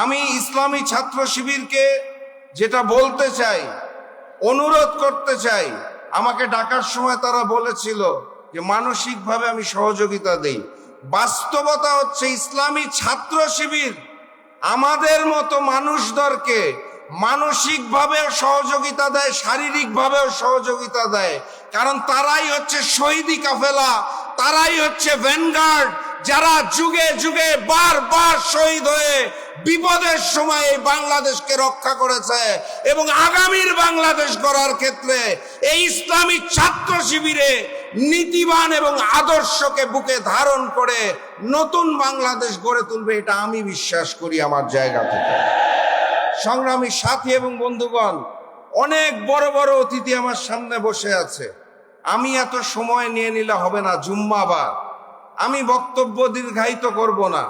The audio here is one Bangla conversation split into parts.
আমি ইসলামী ছাত্র শিবিরকে যেটা বলতে চাই, অনুরোধ করতে চাই, আমাকে ডাকার সময় তারা বলেছিল যে মানসিকভাবে আমি সহযোগিতা দেই। বাস্তবতা হচ্ছে ইসলামী ছাত্র শিবির আমাদের মতো মানুষদেরকে মানসিকভাবেও সহযোগিতা দেয়, শারীরিকভাবেও সহযোগিতা দেয়। কারণ তারাই হচ্ছে শহীদি কাফেলা, তারাই হচ্ছে ভ্যানগার্ড, যারা যুগে যুগে বারবার শহীদ হয়ে বিপদের সময় এই বাংলাদেশকে রক্ষা করেছে। এবং আগামীর বাংলাদেশ গড়ার ক্ষেত্রে এই ইসলামী ছাত্র শিবিরে নীতিবান এবং আদর্শকে বুকে ধারণ করে নতুন বাংলাদেশ গড়ে তুলবে, এটা আমি বিশ্বাস করি আমার জায়গা থেকে। সংগ্রামী সাথী এবং বন্ধুগণ, অনেক বড় বড় অতিথি আমার সামনে বসে আছে। আমি এত সময় নিয়ে নিলে হবে না, জুম্মাবার। আমি বক্তব্য দীর্ঘায়িত করব না।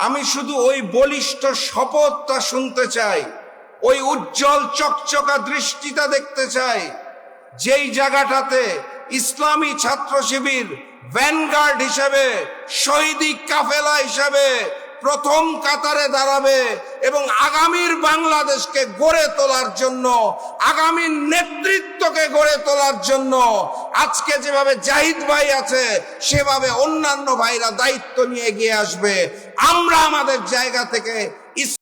আমি শুধু ওই বলিষ্ঠ শপথটা শুনতে চাই, ওই উজ্জ্বল চকচকা দৃষ্টিটা দেখতে চাই, যেই জায়গাটাতে ইসলামী ছাত্র শিবির ভ্যানগার্ড হিসেবে, শহীদি কাফেলা হিসেবে প্রথম কাতারে দাঁড়াবে এবং আগামীর বাংলাদেশকে গড়ে তোলার জন্য, আগামীর নেতৃত্বকে গড়ে তোলার জন্য আজকে যেভাবে জাহিদ ভাই আছে সেভাবে অন্যান্য ভাইরা দায়িত্ব নিয়ে এগিয়ে আসবে। আমরা আমাদের জায়গা থেকে